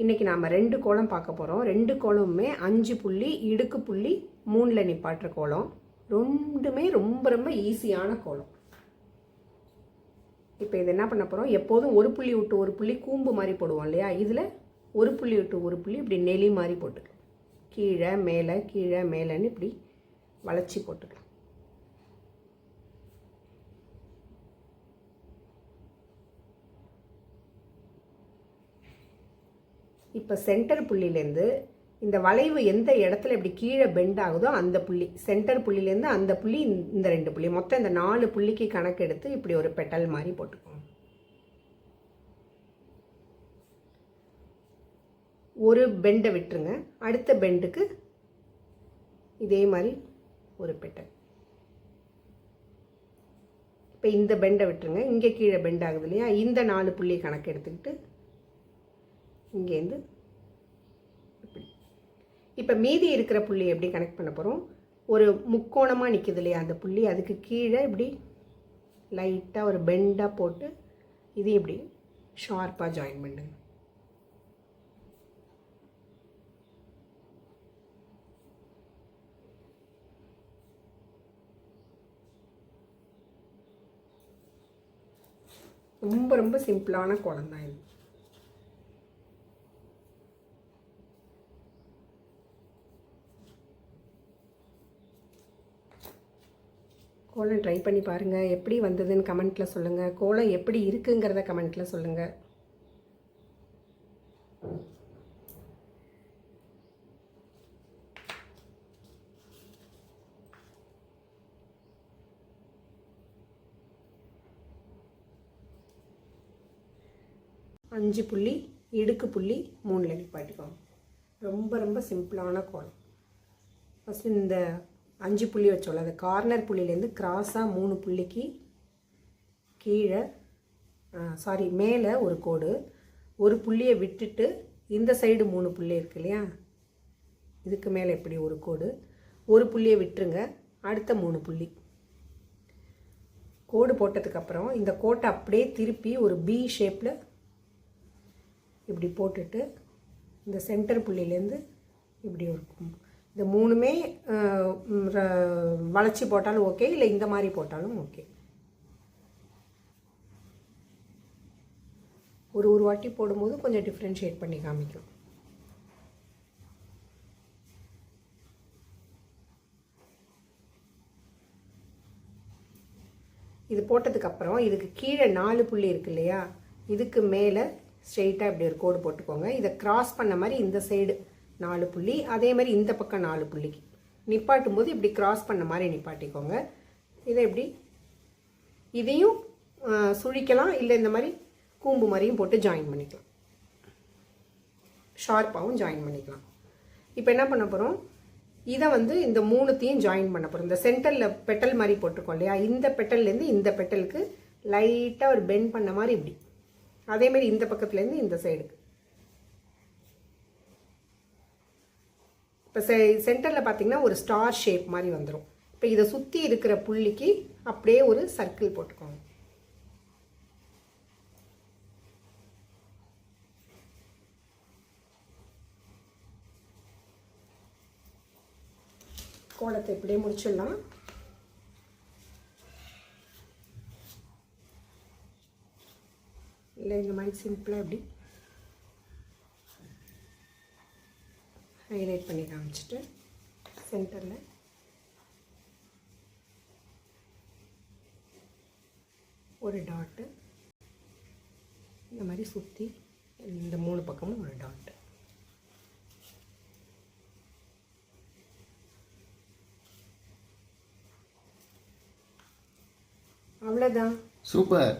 இன்றைக்கி நாம் 2 கோலம் பார்க்க போகிறோம். 2 கோலமுமே 5 புள்ளி இடுக்கு புள்ளி 3ல் நிப்பாட்டுற கோலம். ரெண்டுமே ரொம்ப ரொம்ப ஈஸியான கோலம். இப்போ இது என்ன பண்ண போகிறோம், எப்போதும் ஒரு புள்ளி விட்டு ஒரு புள்ளி கூம்பு மாதிரி போடுவோம் இல்லையா, இதில் ஒரு புள்ளி விட்டு ஒரு புள்ளி இப்படி நெளி மாதிரி போட்டுக்கலாம். கீழே மேலேன்னு இப்படி வளைச்சி போட்டுக்கலாம். இப்போ சென்டர் புள்ளியிலேருந்து இந்த வளைவு எந்த இடத்துல இப்படி கீழே பெண்ட் ஆகுதோ அந்த புள்ளி, சென்டர் புள்ளியிலேருந்து அந்த புள்ளி, இந்த 2 புள்ளி, மொத்தம் இந்த 4 புள்ளிக்கு கணக்கு எடுத்து இப்படி ஒரு பெட்டல் மாதிரி போட்டுக்கோங்க. ஒரு பெண்டை விட்டுருங்க, அடுத்த பெண்டுக்கு இதே மாதிரி ஒரு பெட்டல். இப்போ இந்த பெண்டை விட்டுருங்க, இங்கே கீழே பெண்ட் ஆகுது இல்லையா, இந்த 4 புள்ளி கணக்கு எடுத்துக்கிட்டு இங்கேருந்து இப்படி. இப்போ மீதி இருக்கிற புள்ளி எப்படி கனெக்ட் பண்ண போகிறோம், ஒரு முக்கோணமாக நிற்கிது இல்லையா அந்த புள்ளி, அதுக்கு கீழே இப்படி லைட்டாக ஒரு பெண்டாக போட்டு இது இப்படி ஷார்ப்பாக ஜாயின் பண்ணுங்க. ரொம்ப ரொம்ப சிம்பிளான கோலம் தான் இது. கோலம் ட்ரை பண்ணி பாருங்கள், எப்படி வந்ததுன்னு கமெண்ட்டில் சொல்லுங்கள். கோலம் எப்படி இருக்குங்கிறத கமெண்ட்டில் சொல்லுங்கள். அஞ்சு புள்ளி இடுக்கு புள்ளி 3ல் நிப்பாட்டிக்கோங்க. ரொம்ப ரொம்ப சிம்பிளான கோலம். ஃபஸ்ட்டு இந்த 5 புள்ளி வச்சோம்ல, அந்த கார்னர் புள்ளியிலேருந்து கிராஸாக 3 புள்ளிக்கு கீழே மேலே ஒரு கோடு, ஒரு புள்ளியை விட்டுட்டு இந்த சைடு 3 புள்ளி இருக்கு இல்லையா, இதுக்கு மேலே இப்படி ஒரு கோடு, ஒரு புள்ளியை விட்டுருங்க, அடுத்த 3 புள்ளி. கோடு போட்டதுக்கப்புறம் இந்த கோட்டை அப்படியே திருப்பி ஒரு பி ஷேப்பில் இப்படி போட்டுட்டு இந்த சென்டர் புள்ளியிலேருந்து இப்படி இருக்கும். இந்த 3மே வளைச்சி போட்டாலும் ஓகே, இல்லை இந்த மாதிரி போட்டாலும் ஓகே. ஒரு வாட்டி போடும்போது கொஞ்சம் டிஃப்ரென்ஷியேட் பண்ணி காமிக்கும். இது போட்டதுக்கப்புறம் இதுக்கு கீழே 4 புள்ளி இருக்கு இல்லையா, இதுக்கு மேலே ஸ்ட்ரெயிட்டாக இப்படி ஒரு கோடு போட்டுக்கோங்க. இதை கிராஸ் பண்ண மாதிரி இந்த சைடு 4 புள்ளி, அதே மாதிரி இந்த பக்கம் 4 புள்ளிக்கு நிப்பாட்டும் போது இப்படி கிராஸ் பண்ண மாதிரி நிப்பாட்டிக்கோங்க. இதை இப்படி இதையும் சுழிக்கலாம், இல்லை இந்த மாதிரி கூம்பு மாதிரியும் போட்டு ஜாயின் பண்ணிக்கலாம், ஷார்ப்பாகவும் ஜாயின் பண்ணிக்கலாம். இப்போ என்ன பண்ண போகிறோம், இதை இந்த 3த்தையும் ஜாயின் பண்ண போகிறோம். இந்த சென்டரில் பெட்டல் மாதிரி போட்டிருக்கோம் இல்லையா, இந்த பெட்டல்லேருந்து இந்த பெட்டலுக்கு லைட்டாக ஒரு பெண்ட் பண்ண மாதிரி இப்படி, அதேமாரி இந்த பக்கத்துலேருந்து இந்த சைடுக்கு. இப்போ சென்டரில் பார்த்திங்கன்னா ஒரு ஸ்டார் ஷேப் மாதிரி வந்துடும். இப்போ இதை சுற்றி இருக்கிற புள்ளிக்கு அப்படியே ஒரு சர்க்கிள் போட்டுக்கோங்க. கோலத்தை இப்படியே முடிச்சிடலாம். இல்லை இந்த மாதிரி சிம்பிளாக இப்படி ஹைலைட் பண்ணி காமிச்சிட்டு சென்டரில் ஒரு டாட்டு, இந்த மாதிரி சுற்றி இந்த 3 பக்கமும் ஒரு டாட்டு. அவ்வளோதான். சூப்பர்.